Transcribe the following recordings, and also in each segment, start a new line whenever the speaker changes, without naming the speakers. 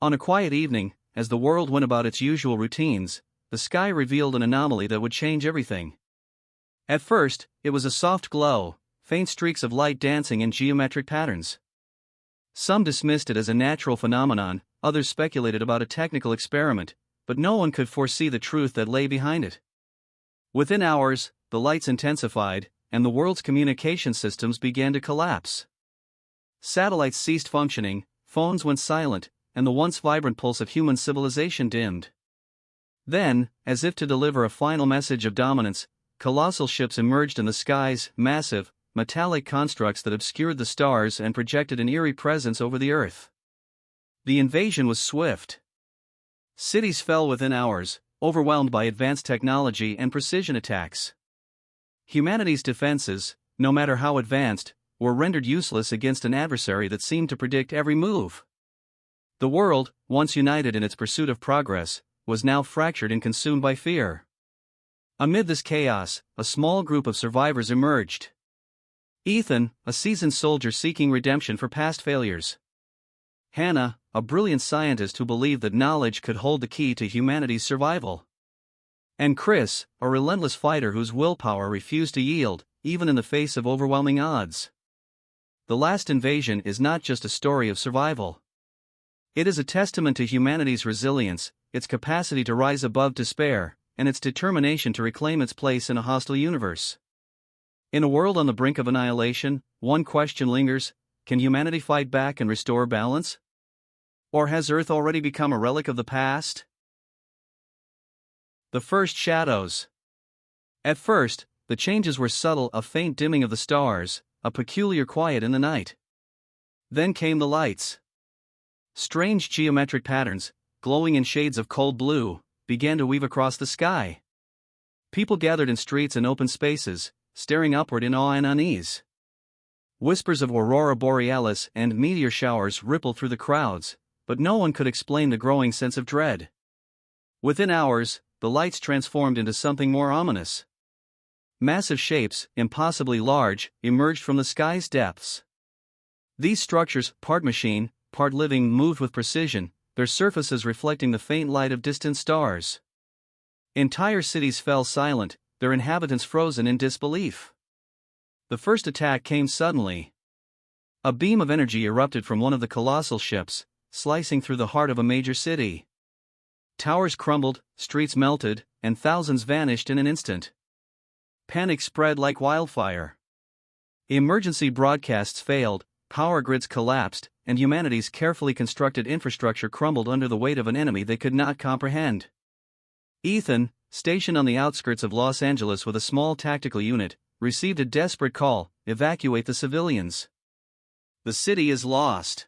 On a quiet evening, as the world went about its usual routines, the sky revealed an anomaly that would change everything. At first, it was a soft glow, faint streaks of light dancing in geometric patterns. Some dismissed it as a natural phenomenon, others speculated about a technical experiment, but no one could foresee the truth that lay behind it. Within hours, the lights intensified, and the world's communication systems began to collapse. Satellites ceased functioning, phones went silent, and the once vibrant pulse of human civilization dimmed. Then, as if to deliver a final message of dominance, colossal ships emerged in the skies, massive, metallic constructs that obscured the stars and projected an eerie presence over the Earth. The invasion was swift. Cities fell within hours, overwhelmed by advanced technology and precision attacks. Humanity's defenses, no matter how advanced, were rendered useless against an adversary that seemed to predict every move. The world, once united in its pursuit of progress, was now fractured and consumed by fear. Amid this chaos, a small group of survivors emerged. Ethan, a seasoned soldier seeking redemption for past failures. Hana, a brilliant scientist who believed that knowledge could hold the key to humanity's survival. And Chris, a relentless fighter whose willpower refused to yield, even in the face of overwhelming odds. The last invasion is not just a story of survival. It is a testament to humanity's resilience, its capacity to rise above despair, and its determination to reclaim its place in a hostile universe. In a world on the brink of annihilation, one question lingers: can humanity fight back and restore balance? Or has Earth already become a relic of the past? The first shadows. At first, the changes were subtle: a faint dimming of the stars, a peculiar quiet in the night. Then came the lights. Strange geometric patterns, glowing in shades of cold blue, began to weave across the sky. People gathered in streets and open spaces, staring upward in awe and unease. Whispers of aurora borealis and meteor showers rippled through the crowds, but no one could explain the growing sense of dread. Within hours, the lights transformed into something more ominous. Massive shapes, impossibly large, emerged from the sky's depths. These structures, part machine, part living, moved with precision, their surfaces reflecting the faint light of distant stars. Entire cities fell silent, their inhabitants frozen in disbelief. The first attack came suddenly. A beam of energy erupted from one of the colossal ships, slicing through the heart of a major city. Towers crumbled, streets melted, and thousands vanished in an instant. Panic spread like wildfire. Emergency broadcasts failed, power grids collapsed, and humanity's carefully constructed infrastructure crumbled under the weight of an enemy they could not comprehend. Ethan, stationed on the outskirts of Los Angeles with a small tactical unit, received a desperate call: evacuate the civilians. The city is lost.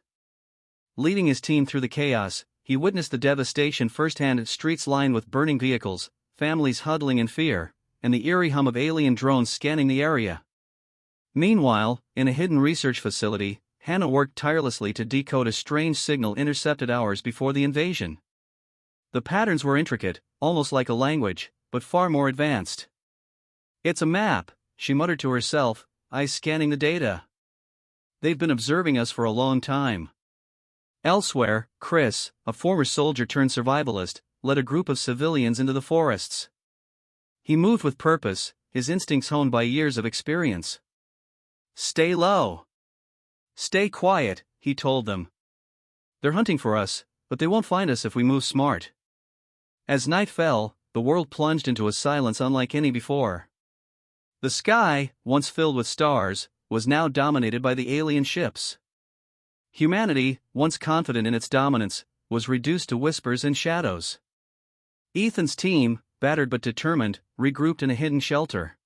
Leading his team through the chaos, he witnessed the devastation firsthand: streets lined with burning vehicles, families huddling in fear, and the eerie hum of alien drones scanning the area. Meanwhile, in a hidden research facility, Hana worked tirelessly to decode a strange signal intercepted hours before the invasion. The patterns were intricate, almost like a language, but far more advanced. "It's a map," she muttered to herself, eyes scanning the data. "They've been observing us for a long time." Elsewhere, Chris, a former soldier turned survivalist, led a group of civilians into the forests. He moved with purpose, his instincts honed by years of experience. "Stay low. Stay quiet," he told them. "They're hunting for us, but they won't find us if we move smart." As night fell, the world plunged into a silence unlike any before. The sky, once filled with stars, was now dominated by the alien ships. Humanity, once confident in its dominance, was reduced to whispers and shadows. Ethan's team, battered but determined, regrouped in a hidden shelter.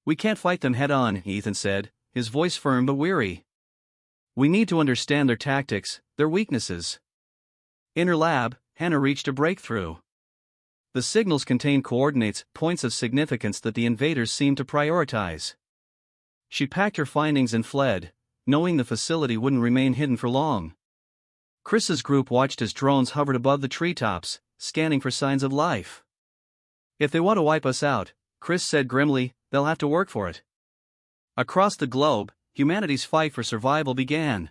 "We can't fight them head-on," Ethan said, his voice firm but weary. "We need to understand their tactics, their weaknesses." In her lab, Hana reached a breakthrough. The signals contained coordinates, points of significance that the invaders seemed to prioritize. She packed her findings and fled, knowing the facility wouldn't remain hidden for long. Chris's group watched as drones hovered above the treetops, scanning for signs of life. "If they want to wipe us out," Chris said grimly, "they'll have to work for it." Across the globe, humanity's fight for survival began.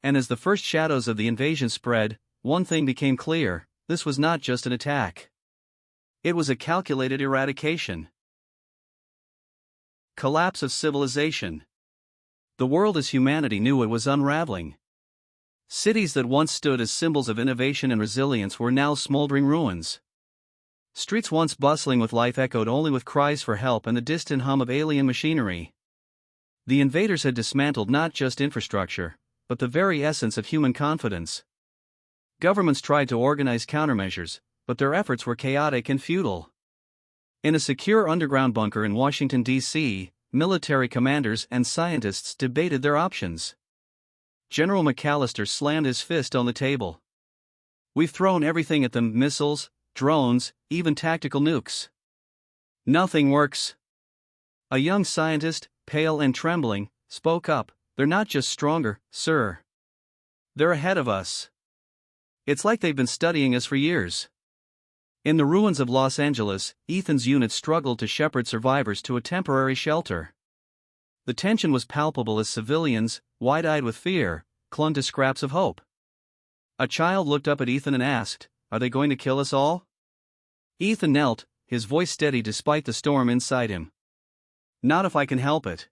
And as the first shadows of the invasion spread, one thing became clear: this was not just an attack. It was a calculated eradication. Collapse of civilization. The world as humanity knew it was unraveling. Cities that once stood as symbols of innovation and resilience were now smoldering ruins. Streets once bustling with life echoed only with cries for help and the distant hum of alien machinery. The invaders had dismantled not just infrastructure, but the very essence of human confidence. Governments tried to organize countermeasures, but their efforts were chaotic and futile. In a secure underground bunker in Washington, D.C., military commanders and scientists debated their options. General McAllister slammed his fist on the table. "We've thrown everything at them: missiles, drones, even tactical nukes. Nothing works." A young scientist, pale and trembling, spoke up. "They're not just stronger, sir. They're ahead of us. It's like they've been studying us for years." In the ruins of Los Angeles, Ethan's unit struggled to shepherd survivors to a temporary shelter. The tension was palpable as civilians, wide-eyed with fear, clung to scraps of hope. A child looked up at Ethan and asked, "Are they going to kill us all?" Ethan knelt, his voice steady despite the storm inside him. "Not if I can help it."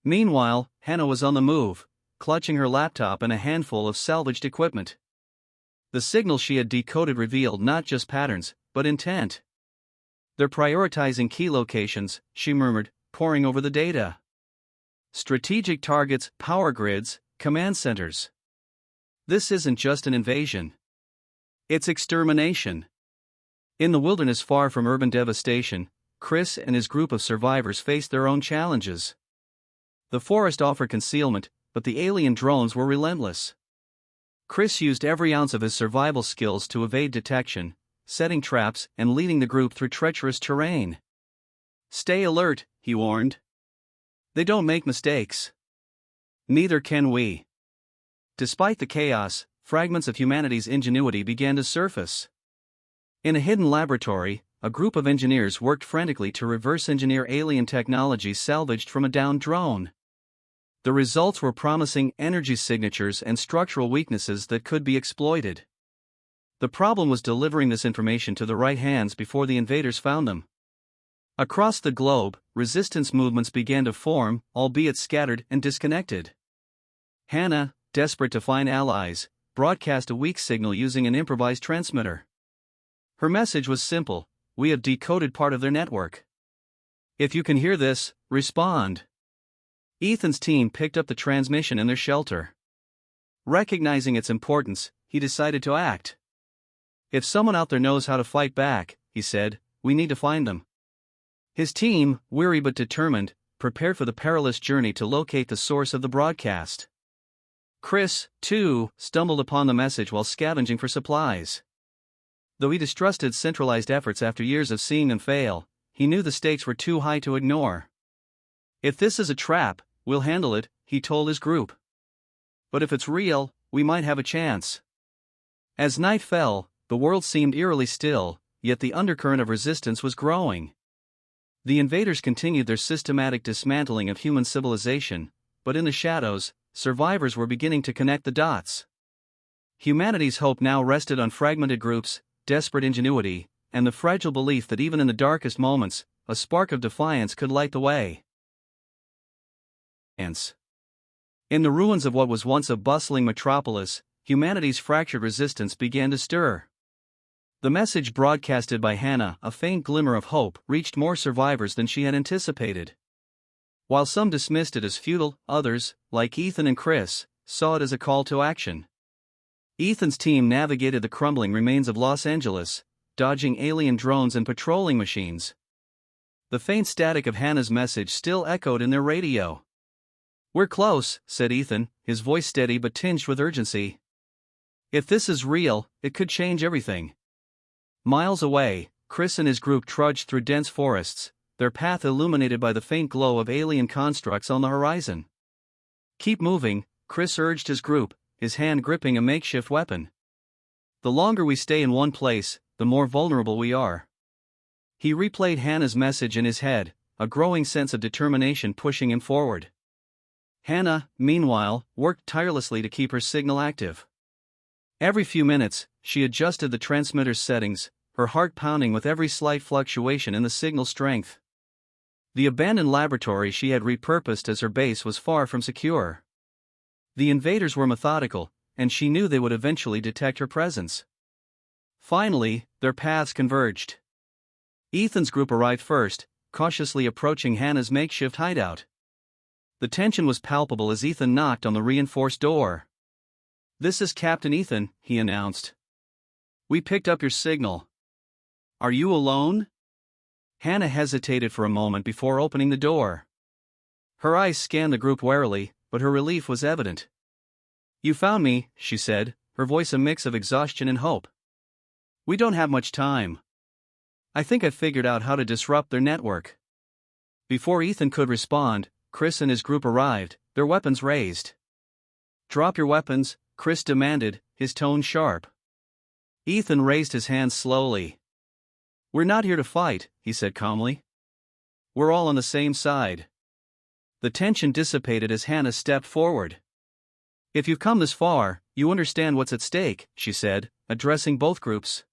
Meanwhile, Hana was on the move, clutching her laptop and a handful of salvaged equipment. The signal she had decoded revealed not just patterns, but intent. "They're prioritizing key locations," she murmured, poring over the data. "Strategic targets, power grids, command centers. This isn't just an invasion. It's extermination." In the wilderness far from urban devastation, Chris and his group of survivors faced their own challenges. The forest offered concealment, but the alien drones were relentless. Chris used every ounce of his survival skills to evade detection, setting traps and leading the group through treacherous terrain. "Stay alert," he warned. "They don't make mistakes. Neither can we." Despite the chaos, fragments of humanity's ingenuity began to surface. In a hidden laboratory, a group of engineers worked frantically to reverse engineer alien technology salvaged from a downed drone. The results were promising: energy signatures and structural weaknesses that could be exploited. The problem was delivering this information to the right hands before the invaders found them. Across the globe, resistance movements began to form, albeit scattered and disconnected. Hana, desperate to find allies, broadcast a weak signal using an improvised transmitter. Her message was simple: "We have decoded part of their network. If you can hear this, respond." Ethan's team picked up the transmission in their shelter. Recognizing its importance, he decided to act. "If someone out there knows how to fight back," he said, "we need to find them." His team, weary but determined, prepared for the perilous journey to locate the source of the broadcast. Chris, too, stumbled upon the message while scavenging for supplies. Though he distrusted centralized efforts after years of seeing them fail, he knew the stakes were too high to ignore. "If this is a trap, we'll handle it," he told his group. "But if it's real, we might have a chance." As night fell, the world seemed eerily still, yet the undercurrent of resistance was growing. The invaders continued their systematic dismantling of human civilization, but in the shadows, survivors were beginning to connect the dots. Humanity's hope now rested on fragmented groups, desperate ingenuity, and the fragile belief that even in the darkest moments, a spark of defiance could light the way. In the ruins of what was once a bustling metropolis, humanity's fractured resistance began to stir. The message broadcasted by Hana, a faint glimmer of hope, reached more survivors than she had anticipated. While some dismissed it as futile, others, like Ethan and Chris, saw it as a call to action. Ethan's team navigated the crumbling remains of Los Angeles, dodging alien drones and patrolling machines. The faint static of Hana's message still echoed in their radio. "We're close," said Ethan, his voice steady but tinged with urgency. "If this is real, it could change everything." Miles away, Chris and his group trudged through dense forests, their path illuminated by the faint glow of alien constructs on the horizon. "Keep moving," Chris urged his group, his hand gripping a makeshift weapon. "The longer we stay in one place, the more vulnerable we are." He replayed Hana's message in his head, a growing sense of determination pushing him forward. Hana, meanwhile, worked tirelessly to keep her signal active. Every few minutes, she adjusted the transmitter's settings, her heart pounding with every slight fluctuation in the signal strength. The abandoned laboratory she had repurposed as her base was far from secure. The invaders were methodical, and she knew they would eventually detect her presence. Finally, their paths converged. Ethan's group arrived first, cautiously approaching Hana's makeshift hideout. The tension was palpable as Ethan knocked on the reinforced door. "This is Captain Ethan," he announced. "We picked up your signal. Are you alone?" Hana hesitated for a moment before opening the door. Her eyes scanned the group warily, but her relief was evident. "You found me," she said, her voice a mix of exhaustion and hope. "We don't have much time. I think I've figured out how to disrupt their network." Before Ethan could respond, Chris and his group arrived, their weapons raised. "Drop your weapons," Chris demanded, his tone sharp. Ethan raised his hands slowly. "We're not here to fight," he said calmly. "We're all on the same side." The tension dissipated as Hana stepped forward. "If you've come this far, you understand what's at stake," she said, addressing both groups.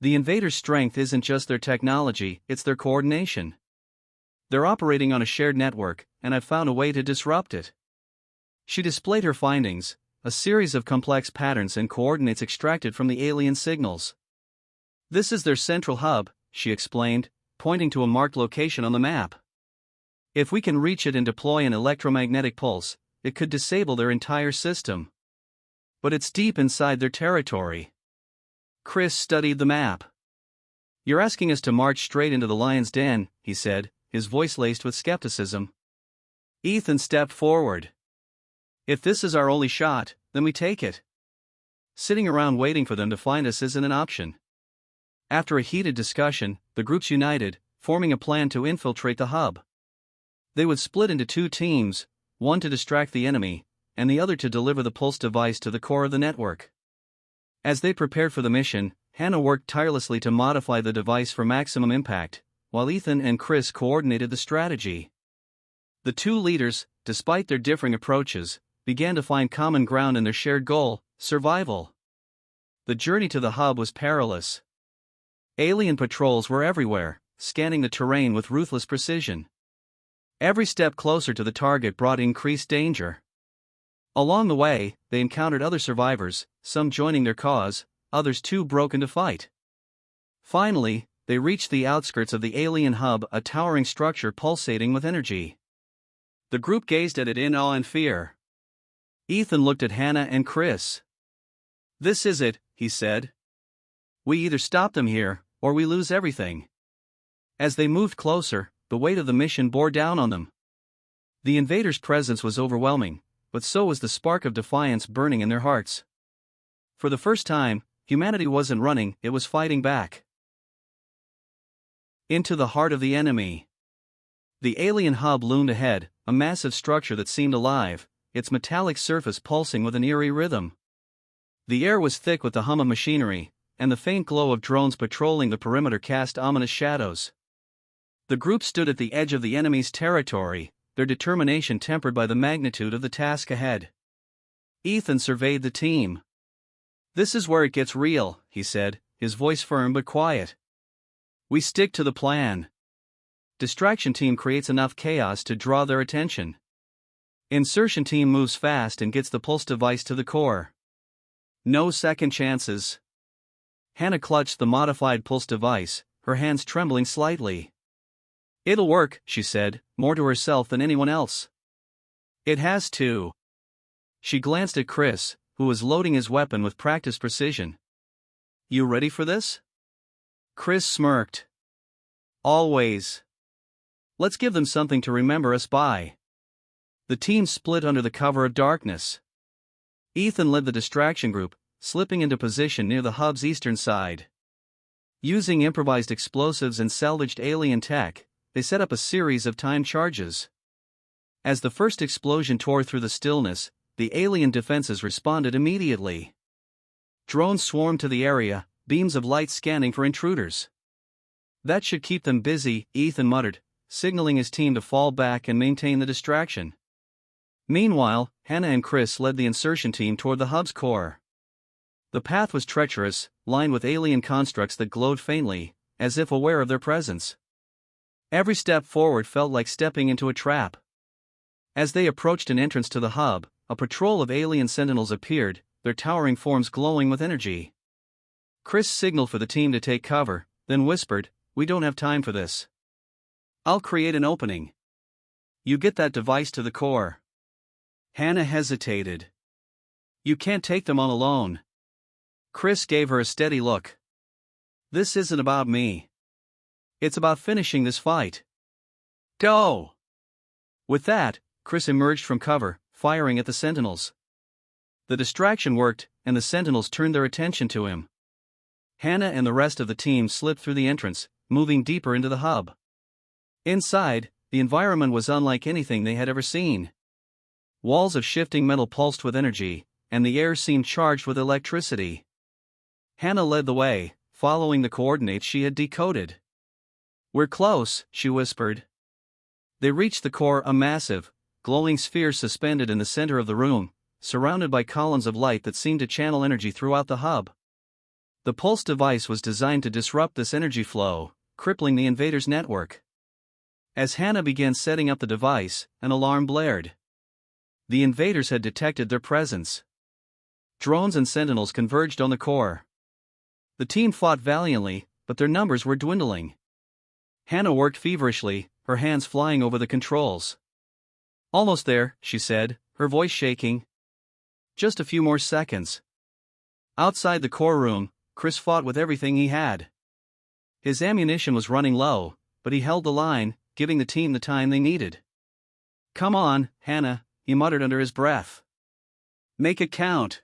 "The invaders' strength isn't just their technology, it's their coordination. They're operating on a shared network, and I've found a way to disrupt it." She displayed her findings, a series of complex patterns and coordinates extracted from the alien signals. "This is their central hub," she explained, pointing to a marked location on the map. "If we can reach it and deploy an electromagnetic pulse, it could disable their entire system. But it's deep inside their territory." Chris studied the map. "You're asking us to march straight into the lion's den," he said, his voice laced with skepticism. Ethan stepped forward. "If this is our only shot, then we take it. Sitting around waiting for them to find us isn't an option." After a heated discussion, the groups united, forming a plan to infiltrate the hub. They would split into two teams, one to distract the enemy, and the other to deliver the pulse device to the core of the network. As they prepared for the mission, Hana worked tirelessly to modify the device for maximum impact, while Ethan and Chris coordinated the strategy. The two leaders, despite their differing approaches, began to find common ground in their shared goal: survival. The journey to the hub was perilous. Alien patrols were everywhere, scanning the terrain with ruthless precision. Every step closer to the target brought increased danger. Along the way, they encountered other survivors, some joining their cause, others too broken to fight. Finally, they reached the outskirts of the alien hub, a towering structure pulsating with energy. The group gazed at it in awe and fear. Ethan looked at Hana and Chris. "This is it," he said. "We either stop them here, or we lose everything." As they moved closer, the weight of the mission bore down on them. The invaders' presence was overwhelming, but so was the spark of defiance burning in their hearts. For the first time, humanity wasn't running, it was fighting back. Into the heart of the enemy. The alien hub loomed ahead, a massive structure that seemed alive, its metallic surface pulsing with an eerie rhythm. The air was thick with the hum of machinery, and the faint glow of drones patrolling the perimeter cast ominous shadows. The group stood at the edge of the enemy's territory, their determination tempered by the magnitude of the task ahead. Ethan surveyed the team. "This is where it gets real," he said, his voice firm but quiet. "We stick to the plan. Distraction team creates enough chaos to draw their attention. Insertion team moves fast and gets the pulse device to the core. No second chances." Hana clutched the modified pulse device, her hands trembling slightly. "It'll work," she said, more to herself than anyone else. "It has to." She glanced at Chris, who was loading his weapon with practiced precision. "You ready for this?" Chris smirked. "Always. Let's give them something to remember us by." The team split under the cover of darkness. Ethan led the distraction group, slipping into position near the hub's eastern side. Using improvised explosives and salvaged alien tech, they set up a series of timed charges. As the first explosion tore through the stillness, the alien defenses responded immediately. Drones swarmed to the area, beams of light scanning for intruders. "That should keep them busy," Ethan muttered, signaling his team to fall back and maintain the distraction. Meanwhile, Hana and Chris led the insertion team toward the hub's core. The path was treacherous, lined with alien constructs that glowed faintly, as if aware of their presence. Every step forward felt like stepping into a trap. As they approached an entrance to the hub, a patrol of alien sentinels appeared, their towering forms glowing with energy. Chris signaled for the team to take cover, then whispered, "We don't have time for this. I'll create an opening. You get that device to the core." Hana hesitated. "You can't take them on alone." Chris gave her a steady look. "This isn't about me. It's about finishing this fight. Go!" With that, Chris emerged from cover, firing at the sentinels. The distraction worked, and the sentinels turned their attention to him. Hana and the rest of the team slipped through the entrance, moving deeper into the hub. Inside, the environment was unlike anything they had ever seen. Walls of shifting metal pulsed with energy, and the air seemed charged with electricity. Hana led the way, following the coordinates she had decoded. "We're close," she whispered. They reached the core, a massive, glowing sphere suspended in the center of the room, surrounded by columns of light that seemed to channel energy throughout the hub. The pulse device was designed to disrupt this energy flow, crippling the invaders' network. As Hana began setting up the device, an alarm blared. The invaders had detected their presence. Drones and sentinels converged on the core. The team fought valiantly, but their numbers were dwindling. Hana worked feverishly, her hands flying over the controls. "Almost there," she said, her voice shaking. "Just a few more seconds." Outside the core room, Chris fought with everything he had. His ammunition was running low, but he held the line, giving the team the time they needed. "Come on, Hana," he muttered under his breath. "Make it count."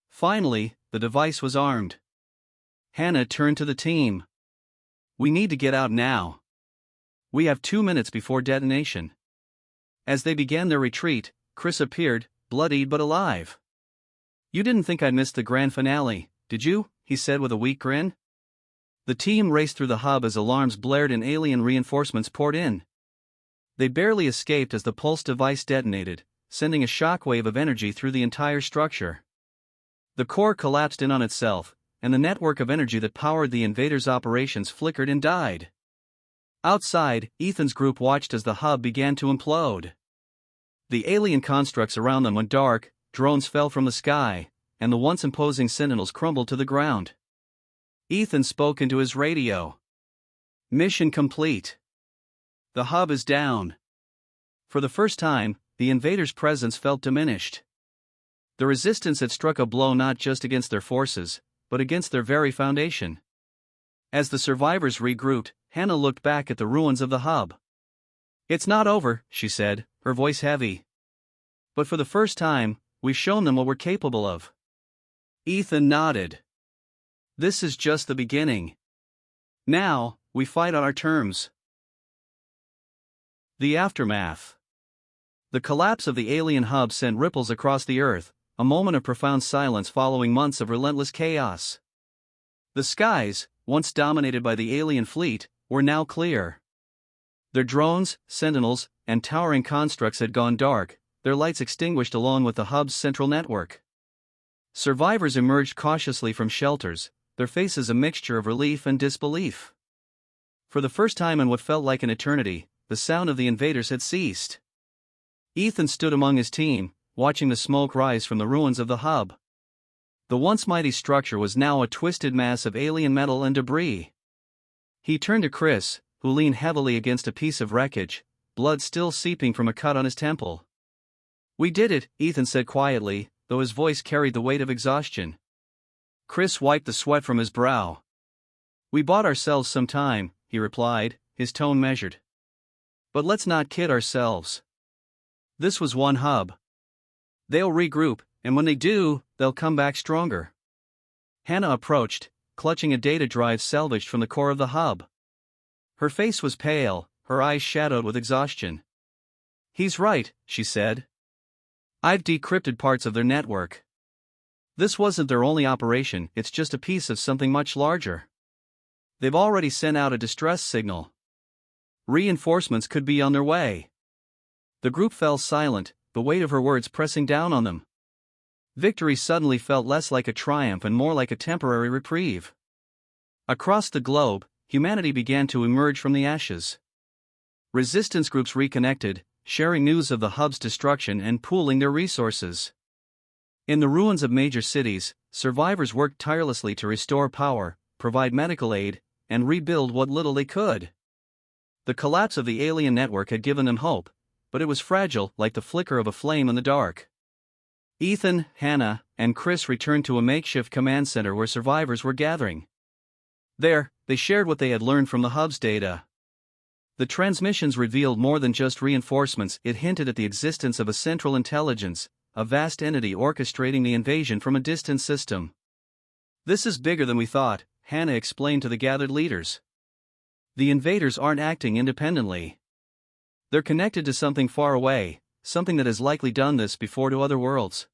Finally, the device was armed. Hana turned to the team. "We need to get out now. We have 2 minutes before detonation." As they began their retreat, Chris appeared, bloodied but alive. "You didn't think I'd missed the grand finale, did you?" he said with a weak grin. The team raced through the hub as alarms blared and alien reinforcements poured in. They barely escaped as the pulse device detonated, sending a shockwave of energy through the entire structure. The core collapsed in on itself, and the network of energy that powered the invaders' operations flickered and died. Outside, Ethan's group watched as the hub began to implode. The alien constructs around them went dark, drones fell from the sky, and the once imposing sentinels crumbled to the ground. Ethan spoke into his radio. "Mission complete. The hub is down." For the first time, the invaders' presence felt diminished. The resistance had struck a blow not just against their forces, but against their very foundation. As the survivors regrouped, Hana looked back at the ruins of the hub. "It's not over," she said, her voice heavy. "But for the first time, we've shown them what we're capable of." Ethan nodded. "This is just the beginning. Now, we fight on our terms." The aftermath. The collapse of the alien hub sent ripples across the earth, a moment of profound silence following months of relentless chaos. The skies, once dominated by the alien fleet, were now clear. Their drones, sentinels, and towering constructs had gone dark, their lights extinguished along with the hub's central network. Survivors emerged cautiously from shelters, their faces a mixture of relief and disbelief. For the first time in what felt like an eternity, the sound of the invaders had ceased. Ethan stood among his team, watching the smoke rise from the ruins of the hub. The once mighty structure was now a twisted mass of alien metal and debris. He turned to Chris, who leaned heavily against a piece of wreckage, blood still seeping from a cut on his temple. "We did it," Ethan said quietly, though his voice carried the weight of exhaustion. Chris wiped the sweat from his brow. "We bought ourselves some time," he replied, his tone measured. "But let's not kid ourselves. This was one hub. They'll regroup, and when they do, they'll come back stronger." Hana approached, clutching a data drive salvaged from the core of the hub. Her face was pale, her eyes shadowed with exhaustion. "He's right," she said. "I've decrypted parts of their network. This wasn't their only operation, it's just a piece of something much larger. They've already sent out a distress signal. Reinforcements could be on their way." The group fell silent, the weight of her words pressing down on them. Victory suddenly felt less like a triumph and more like a temporary reprieve. Across the globe, humanity began to emerge from the ashes. Resistance groups reconnected, sharing news of the hub's destruction and pooling their resources. In the ruins of major cities, survivors worked tirelessly to restore power, provide medical aid, and rebuild what little they could. The collapse of the alien network had given them hope, but it was fragile, like the flicker of a flame in the dark. Ethan, Hana, and Chris returned to a makeshift command center where survivors were gathering. There, they shared what they had learned from the hub's data. The transmissions revealed more than just reinforcements. It hinted at the existence of a central intelligence, a vast entity orchestrating the invasion from a distant system. "This is bigger than we thought," Hana explained to the gathered leaders. "The invaders aren't acting independently. They're connected to something far away, something that has likely done this before to other worlds.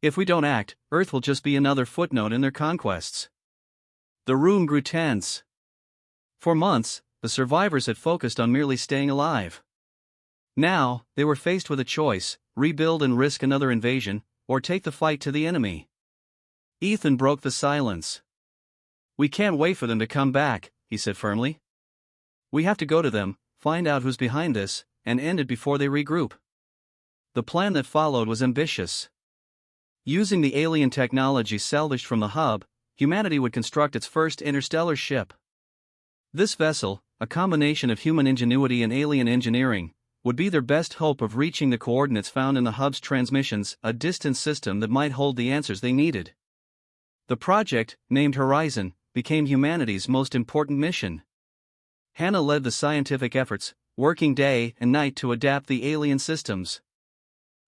If we don't act, Earth will just be another footnote in their conquests." The room grew tense. For months, the survivors had focused on merely staying alive. Now, they were faced with a choice: rebuild and risk another invasion, or take the fight to the enemy. Ethan broke the silence. "We can't wait for them to come back," he said firmly. "We have to go to them, find out who's behind this, and end it before they regroup." The plan that followed was ambitious. Using the alien technology salvaged from the hub, humanity would construct its first interstellar ship. This vessel, a combination of human ingenuity and alien engineering, would be their best hope of reaching the coordinates found in the hub's transmissions, a distant system that might hold the answers they needed. The project, named Horizon, became humanity's most important mission. Hana led the scientific efforts, working day and night to adapt the alien systems.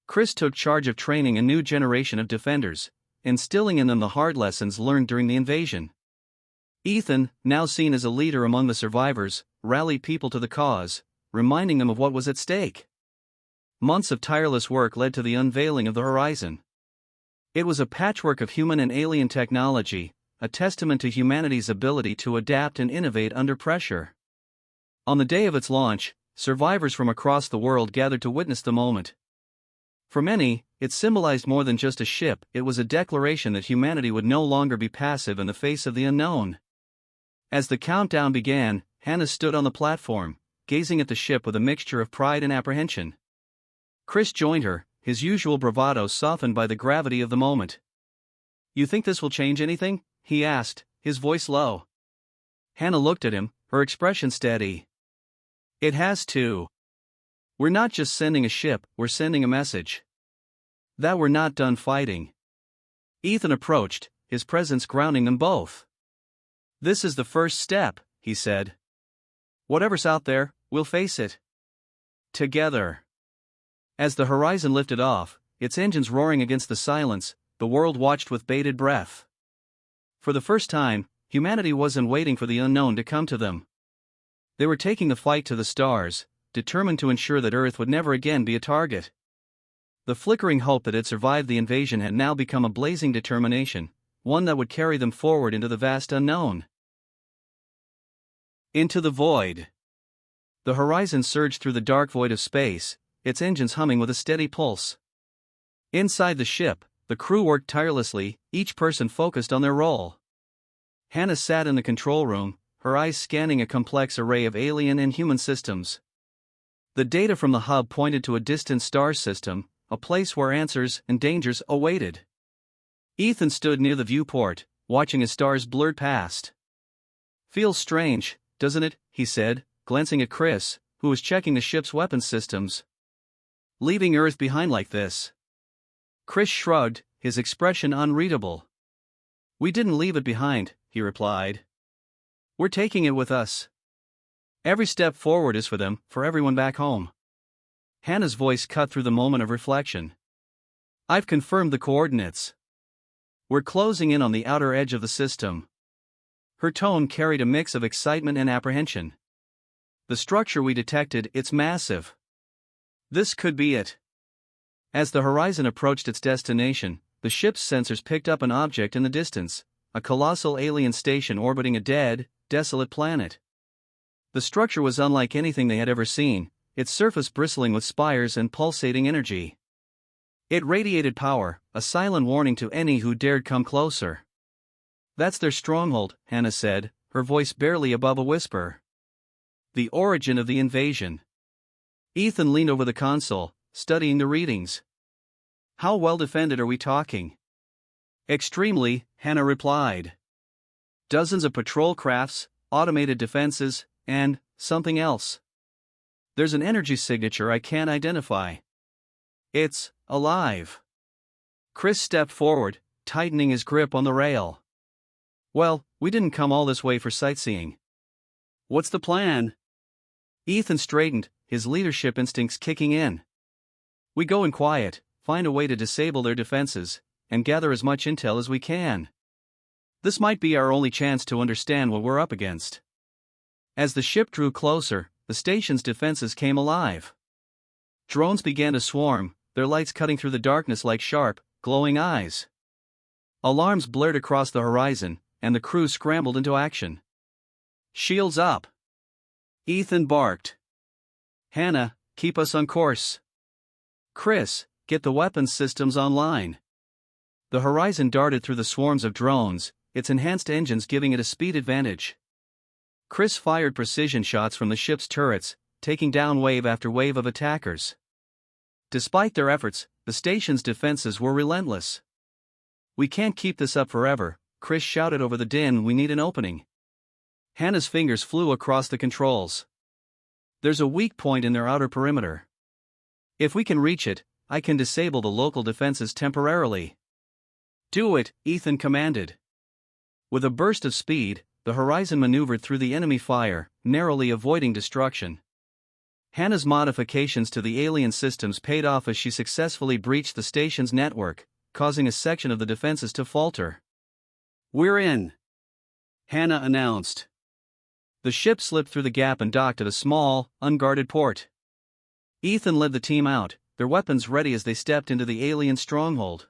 Chris took charge of training a new generation of defenders, instilling in them the hard lessons learned during the invasion. Ethan, now seen as a leader among the survivors, rallied people to the cause, reminding them of what was at stake. Months of tireless work led to the unveiling of the Horizon. It was a patchwork of human and alien technology, a testament to humanity's ability to adapt and innovate under pressure. On the day of its launch, survivors from across the world gathered to witness the moment. For many, it symbolized more than just a ship. It was a declaration that humanity would no longer be passive in the face of the unknown. As the countdown began, Hana stood on the platform, gazing at the ship with a mixture of pride and apprehension. Chris joined her, his usual bravado softened by the gravity of the moment. "You think this will change anything?" he asked, his voice low. Hana looked at him, her expression steady. "It has to. We're not just sending a ship, we're sending a message. That we're not done fighting." Ethan approached, his presence grounding them both. "This is the first step," he said. "Whatever's out there, we'll face it together." As the Horizon lifted off, its engines roaring against the silence, the world watched with bated breath. For the first time, humanity wasn't waiting for the unknown to come to them. They were taking the fight to the stars, determined to ensure that Earth would never again be a target. The flickering hope that had survived the invasion had now become a blazing determination, one that would carry them forward into the vast unknown. Into the void. The Horizon surged through the dark void of space, its engines humming with a steady pulse. Inside the ship, the crew worked tirelessly, each person focused on their role. Hana sat in the control room, her eyes scanning a complex array of alien and human systems. The data from the hub pointed to a distant star system, a place where answers and dangers awaited. Ethan stood near the viewport, watching as stars blurred past. "Feels strange, doesn't it?" he said, glancing at Chris, who was checking the ship's weapons systems. "Leaving Earth behind like this." Chris shrugged, his expression unreadable. "We didn't leave it behind," he replied. "We're taking it with us. Every step forward is for them, for everyone back home." Hana's voice cut through the moment of reflection. "I've confirmed the coordinates. We're closing in on the outer edge of the system." Her tone carried a mix of excitement and apprehension. "The structure we detected, it's massive. This could be it." As the Horizon approached its destination, the ship's sensors picked up an object in the distance, a colossal alien station orbiting a dead, desolate planet. The structure was unlike anything they had ever seen, its surface bristling with spires and pulsating energy. It radiated power, a silent warning to any who dared come closer. "That's their stronghold," Hana said, her voice barely above a whisper. "The origin of the invasion." Ethan leaned over the console, studying the readings. "How well defended are we talking?" "Extremely," Hana replied. "Dozens of patrol crafts, automated defenses, and something else. There's an energy signature I can't identify. It's alive." Chris stepped forward, tightening his grip on the rail. "Well, we didn't come all this way for sightseeing. What's the plan?" Ethan straightened, his leadership instincts kicking in. "We go in quiet, find a way to disable their defenses, and gather as much intel as we can. This might be our only chance to understand what we're up against." As the ship drew closer, the station's defenses came alive. Drones began to swarm, their lights cutting through the darkness like sharp, glowing eyes. Alarms blared across the horizon, and the crew scrambled into action. "Shields up!" Ethan barked. "Hana, keep us on course." "Chris, get the weapons systems online." The Horizon darted through the swarms of drones, its enhanced engines giving it a speed advantage. Chris fired precision shots from the ship's turrets, taking down wave after wave of attackers. Despite their efforts, the station's defenses were relentless. "We can't keep this up forever," Chris shouted over the din. "We need an opening." Hana's fingers flew across the controls. "There's a weak point in their outer perimeter. If we can reach it, I can disable the local defenses temporarily." "Do it," Ethan commanded. With a burst of speed, the Horizon maneuvered through the enemy fire, narrowly avoiding destruction. Hana's modifications to the alien systems paid off as she successfully breached the station's network, causing a section of the defenses to falter. "We're in," Hana announced. The ship slipped through the gap and docked at a small, unguarded port. Ethan led the team out, their weapons ready as they stepped into the alien stronghold.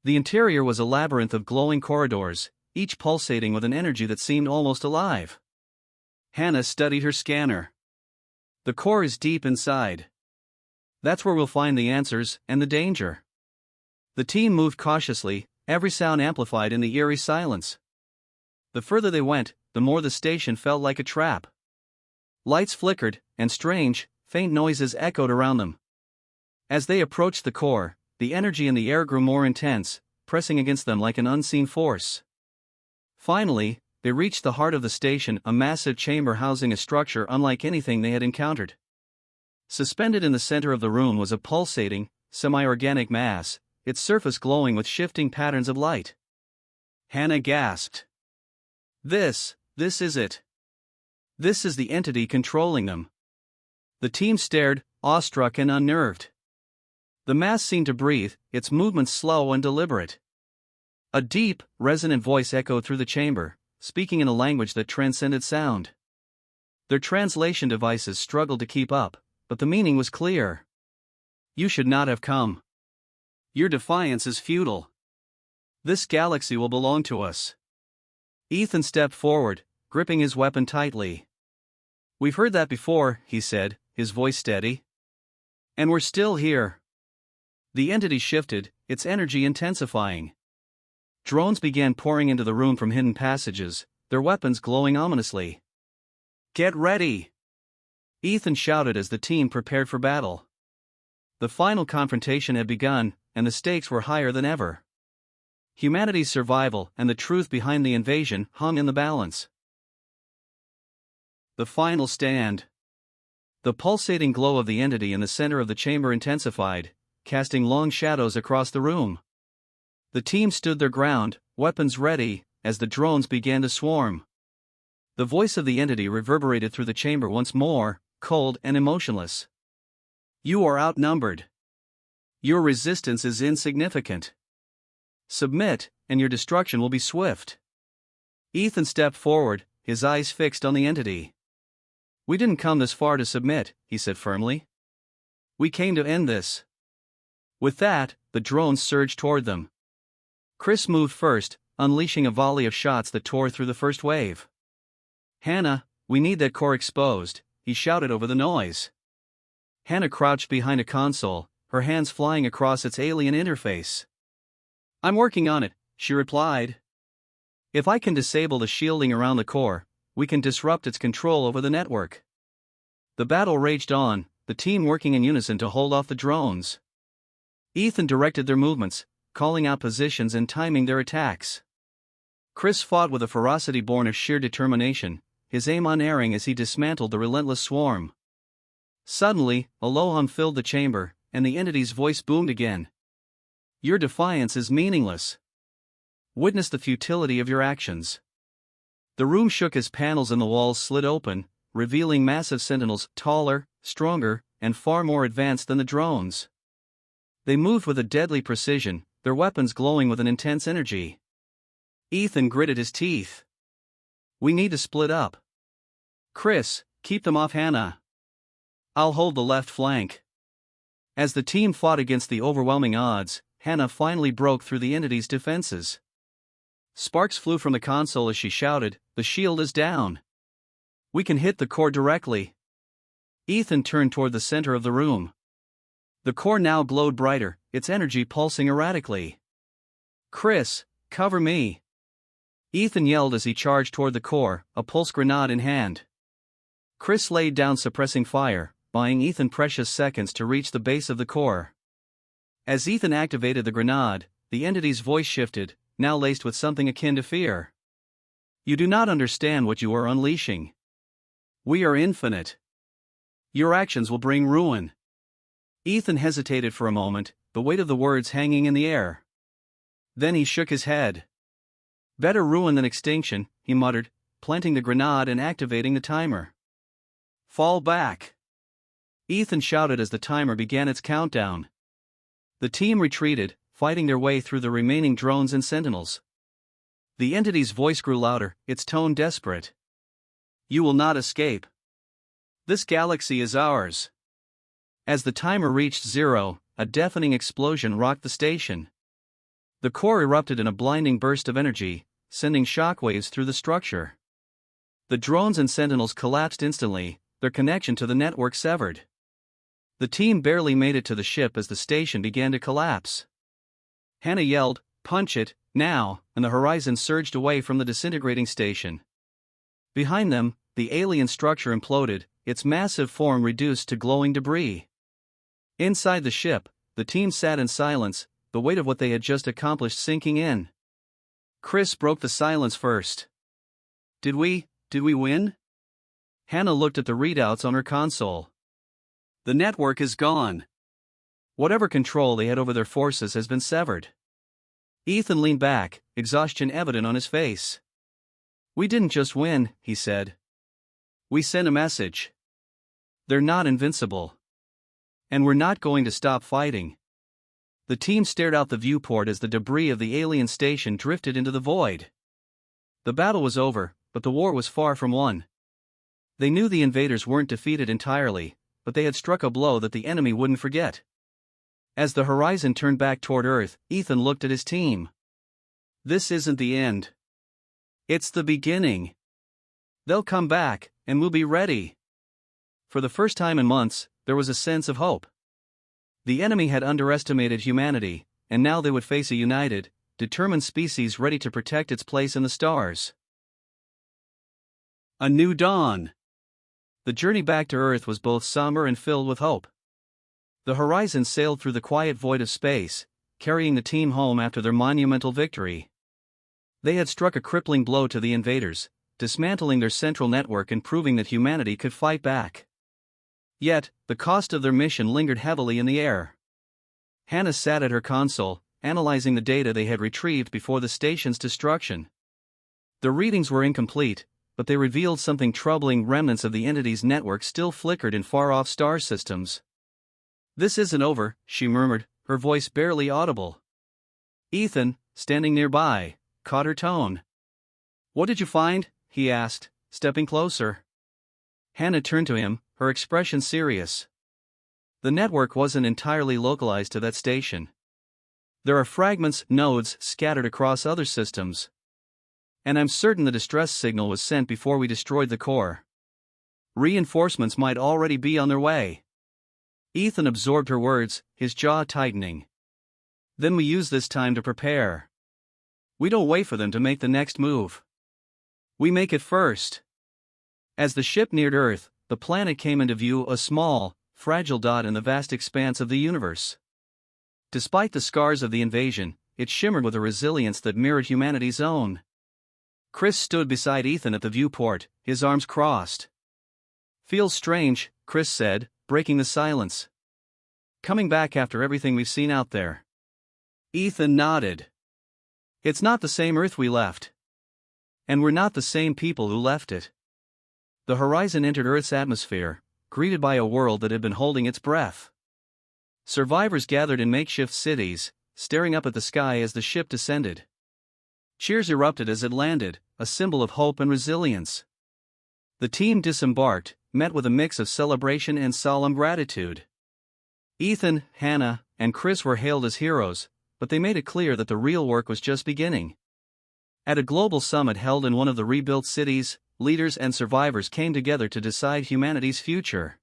The interior was a labyrinth of glowing corridors, each pulsating with an energy that seemed almost alive. Hana studied her scanner. "The core is deep inside. That's where we'll find the answers and the danger." The team moved cautiously, every sound amplified in the eerie silence. The further they went, the more the station felt like a trap. Lights flickered, and strange, faint noises echoed around them. As they approached the core, the energy in the air grew more intense, pressing against them like an unseen force. Finally, they reached the heart of the station, a massive chamber housing a structure unlike anything they had encountered. Suspended in the center of the room was a pulsating, semi-organic mass, its surface glowing with shifting patterns of light. Hana gasped. This is it. This is the entity controlling them." The team stared, awestruck and unnerved. The mass seemed to breathe, its movements slow and deliberate. A deep, resonant voice echoed through the chamber, speaking in a language that transcended sound. Their translation devices struggled to keep up, but the meaning was clear. "You should not have come. Your defiance is futile. This galaxy will belong to us." Ethan stepped forward, gripping his weapon tightly. "We've heard that before," he said, his voice steady. "And we're still here." The entity shifted, its energy intensifying. Drones began pouring into the room from hidden passages, their weapons glowing ominously. "Get ready!" Ethan shouted as the team prepared for battle. The final confrontation had begun, and the stakes were higher than ever. Humanity's survival and the truth behind the invasion hung in the balance. The final stand. The pulsating glow of the entity in the center of the chamber intensified, casting long shadows across the room. The team stood their ground, weapons ready, as the drones began to swarm. The voice of the entity reverberated through the chamber once more, cold and emotionless. "You are outnumbered. Your resistance is insignificant. Submit, and your destruction will be swift." Ethan stepped forward, his eyes fixed on the entity. "We didn't come this far to submit," he said firmly. "We came to end this." With that, the drones surged toward them. Chris moved first, unleashing a volley of shots that tore through the first wave. "Hana, we need that core exposed," he shouted over the noise. Hana crouched behind a console, her hands flying across its alien interface. "I'm working on it," she replied. "If I can disable the shielding around the core, we can disrupt its control over the network." The battle raged on, the team working in unison to hold off the drones. Ethan directed their movements, calling out positions and timing their attacks. Chris fought with a ferocity born of sheer determination, his aim unerring as he dismantled the relentless swarm. Suddenly, a low hum filled the chamber, and the entity's voice boomed again. "Your defiance is meaningless. Witness the futility of your actions." The room shook as panels in the walls slid open, revealing massive sentinels, taller, stronger, and far more advanced than the drones. They moved with a deadly precision, their weapons glowing with an intense energy. Ethan gritted his teeth. "We need to split up. Chris, keep them off Hana. I'll hold the left flank." As the team fought against the overwhelming odds, Hana finally broke through the entity's defenses. Sparks flew from the console as she shouted, "The shield is down. We can hit the core directly." Ethan turned toward the center of the room. The core now glowed brighter, its energy pulsing erratically. "Chris, cover me!" Ethan yelled as he charged toward the core, a pulse grenade in hand. Chris laid down suppressing fire, buying Ethan precious seconds to reach the base of the core. As Ethan activated the grenade, the entity's voice shifted, now laced with something akin to fear. "You do not understand what you are unleashing. We are infinite. Your actions will bring ruin." Ethan hesitated for a moment, the weight of the words hanging in the air. Then he shook his head. "Better ruin than extinction," he muttered, planting the grenade and activating the timer. "Fall back!" Ethan shouted as the timer began its countdown. The team retreated, fighting their way through the remaining drones and sentinels. The entity's voice grew louder, its tone desperate. "You will not escape. This galaxy is ours." As the timer reached 0, a deafening explosion rocked the station. The core erupted in a blinding burst of energy, sending shockwaves through the structure. The drones and sentinels collapsed instantly, their connection to the network severed. The team barely made it to the ship as the station began to collapse. Hana yelled, "Punch it, now," and the horizon surged away from the disintegrating station. Behind them, the alien structure imploded, its massive form reduced to glowing debris. Inside the ship, the team sat in silence, the weight of what they had just accomplished sinking in. Chris broke the silence first. Did we win?" Hana looked at the readouts on her console. "The network is gone. Whatever control they had over their forces has been severed." Ethan leaned back, exhaustion evident on his face. "We didn't just win," he said. "We sent a message. They're not invincible. And we're not going to stop fighting." The team stared out the viewport as the debris of the alien station drifted into the void. The battle was over, but the war was far from won. They knew the invaders weren't defeated entirely, but they had struck a blow that the enemy wouldn't forget. As the horizon turned back toward Earth, Ethan looked at his team. "This isn't the end. It's the beginning. They'll come back, and we'll be ready." For the first time in months, there was a sense of hope. The enemy had underestimated humanity, and now they would face a united, determined species ready to protect its place in the stars. A new dawn. The journey back to Earth was both somber and filled with hope. The horizon sailed through the quiet void of space, carrying the team home after their monumental victory. They had struck a crippling blow to the invaders, dismantling their central network and proving that humanity could fight back. Yet, the cost of their mission lingered heavily in the air. Hana sat at her console, analyzing the data they had retrieved before the station's destruction. The readings were incomplete, but they revealed something troubling. Remnants of the entity's network still flickered in far-off star systems. "This isn't over," she murmured, her voice barely audible. Ethan, standing nearby, caught her tone. "What did you find?" he asked, stepping closer. Hana turned to him, her expression serious. "The network wasn't entirely localized to that station. There are fragments, nodes, scattered across other systems. And I'm certain the distress signal was sent before we destroyed the core. Reinforcements might already be on their way." Ethan absorbed her words, his jaw tightening. Then we use this time to prepare. We don't wait for them to make the next move. We make it first. As the ship neared Earth, the planet came into view, a small, fragile dot in the vast expanse of the universe. Despite the scars of the invasion, it shimmered with a resilience that mirrored humanity's own. Chris stood beside Ethan at the viewport, his arms crossed. "Feels strange," Chris said, breaking the silence. "Coming back after everything we've seen out there." Ethan nodded. "It's not the same Earth we left. And we're not the same people who left it." The horizon entered Earth's atmosphere, greeted by a world that had been holding its breath. Survivors gathered in makeshift cities, staring up at the sky as the ship descended. Cheers erupted as it landed, a symbol of hope and resilience. The team disembarked, met with a mix of celebration and solemn gratitude. Ethan, Hana, and Chris were hailed as heroes, but they made it clear that the real work was just beginning. At a global summit held in one of the rebuilt cities, leaders and survivors came together to decide humanity's future.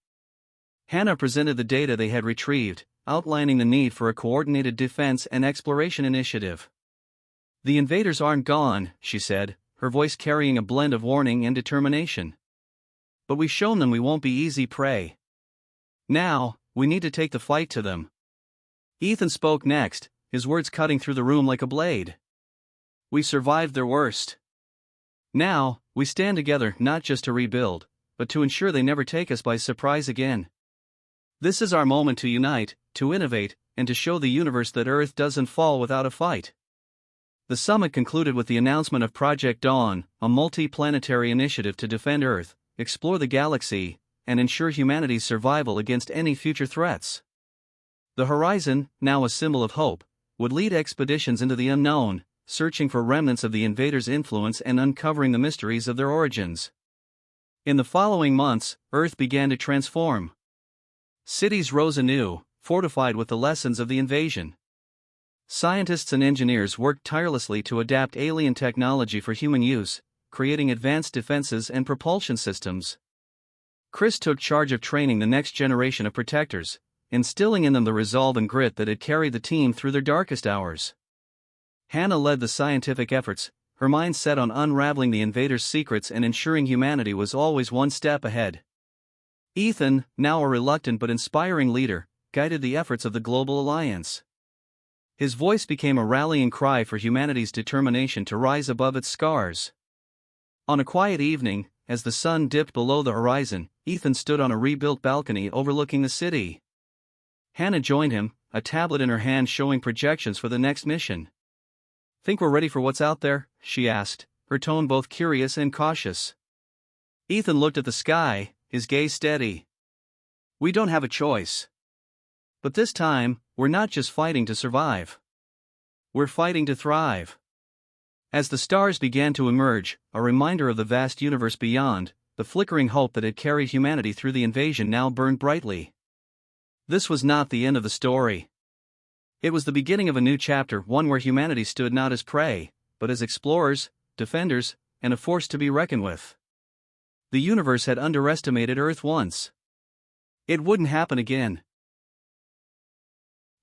Hana presented the data they had retrieved, outlining the need for a coordinated defense and exploration initiative. "The invaders aren't gone," she said, her voice carrying a blend of warning and determination. "But we've shown them we won't be easy prey. Now, we need to take the fight to them." Ethan spoke next, his words cutting through the room like a blade. "We survived their worst. Now, we stand together not just to rebuild, but to ensure they never take us by surprise again. This is our moment to unite, to innovate, and to show the universe that Earth doesn't fall without a fight." The summit concluded with the announcement of Project Dawn, a multi-planetary initiative to defend Earth, explore the galaxy, and ensure humanity's survival against any future threats. The horizon, now a symbol of hope, would lead expeditions into the unknown, searching for remnants of the invaders' influence and uncovering the mysteries of their origins. In the following months, Earth began to transform. Cities rose anew, fortified with the lessons of the invasion. Scientists and engineers worked tirelessly to adapt alien technology for human use, creating advanced defenses and propulsion systems. Chris took charge of training the next generation of protectors, instilling in them the resolve and grit that had carried the team through their darkest hours. Hana led the scientific efforts, her mind set on unraveling the invaders' secrets and ensuring humanity was always one step ahead. Ethan, now a reluctant but inspiring leader, guided the efforts of the Global Alliance. His voice became a rallying cry for humanity's determination to rise above its scars. On a quiet evening, as the sun dipped below the horizon, Ethan stood on a rebuilt balcony overlooking the city. Hana joined him, a tablet in her hand showing projections for the next mission. "Think we're ready for what's out there?" she asked, her tone both curious and cautious. Ethan looked at the sky, his gaze steady. "We don't have a choice. But this time, we're not just fighting to survive. We're fighting to thrive." As the stars began to emerge, a reminder of the vast universe beyond, the flickering hope that had carried humanity through the invasion now burned brightly. This was not the end of the story. It was the beginning of a new chapter, one where humanity stood not as prey, but as explorers, defenders, and a force to be reckoned with. The universe had underestimated Earth once. It wouldn't happen again.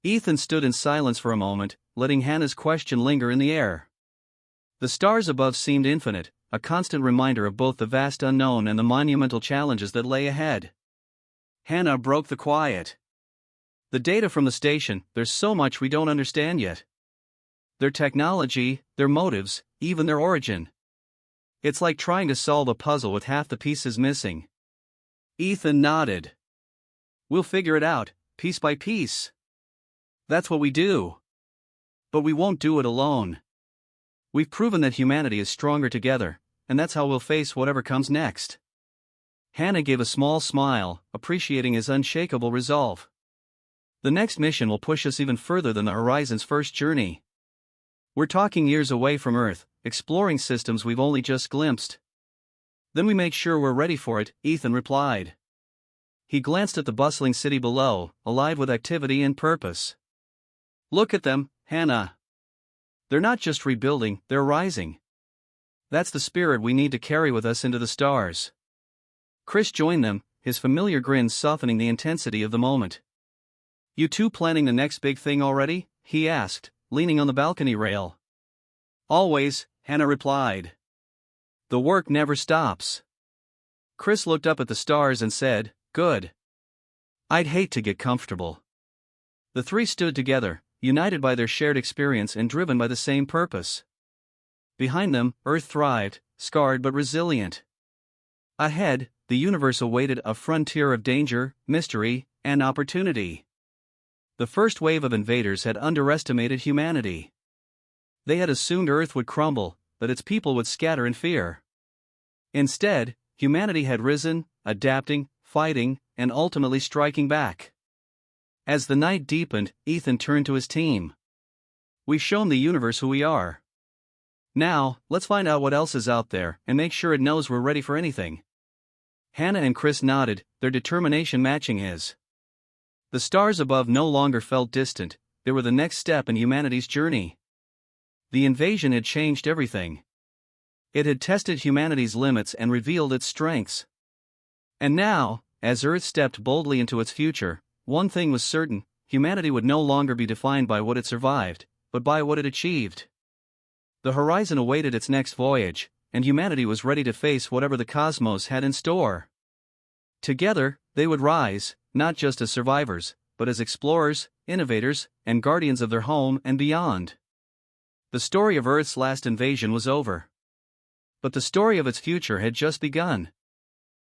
Ethan stood in silence for a moment, letting Hana's question linger in the air. The stars above seemed infinite, a constant reminder of both the vast unknown and the monumental challenges that lay ahead. Hana broke the quiet. "The data from the station, there's so much we don't understand yet. Their technology, their motives, even their origin. It's like trying to solve a puzzle with half the pieces missing." Ethan nodded. "We'll figure it out, piece by piece. That's what we do. But we won't do it alone. We've proven that humanity is stronger together, and that's how we'll face whatever comes next." Hana gave a small smile, appreciating his unshakable resolve. "The next mission will push us even further than the Horizon's first journey. We're talking years away from Earth, exploring systems we've only just glimpsed. Then we make sure we're ready for it," Ethan replied. He glanced at the bustling city below, alive with activity and purpose. "Look at them, Hana. They're not just rebuilding, they're rising. That's the spirit we need to carry with us into the stars." Chris joined them, his familiar grin softening the intensity of the moment. You two planning the next big thing already? He asked, leaning on the balcony rail. Always, Hana replied. The work never stops. Chris looked up at the stars and said, Good. I'd hate to get comfortable. The three stood together, united by their shared experience and driven by the same purpose. Behind them, Earth thrived, scarred but resilient. Ahead, the universe awaited a frontier of danger, mystery, and opportunity. The first wave of invaders had underestimated humanity. They had assumed Earth would crumble, that its people would scatter in fear. Instead, humanity had risen, adapting, fighting, and ultimately striking back. As the night deepened, Ethan turned to his team. We've shown the universe who we are. Now, let's find out what else is out there and make sure it knows we're ready for anything. Hana and Chris nodded, their determination matching his. The stars above no longer felt distant, they were the next step in humanity's journey. The invasion had changed everything. It had tested humanity's limits and revealed its strengths. And now, as Earth stepped boldly into its future, one thing was certain: humanity would no longer be defined by what it survived, but by what it achieved. The horizon awaited its next voyage, and humanity was ready to face whatever the cosmos had in store. Together, they would rise, not just as survivors, but as explorers, innovators, and guardians of their home and beyond. The story of Earth's last invasion was over. But the story of its future had just begun.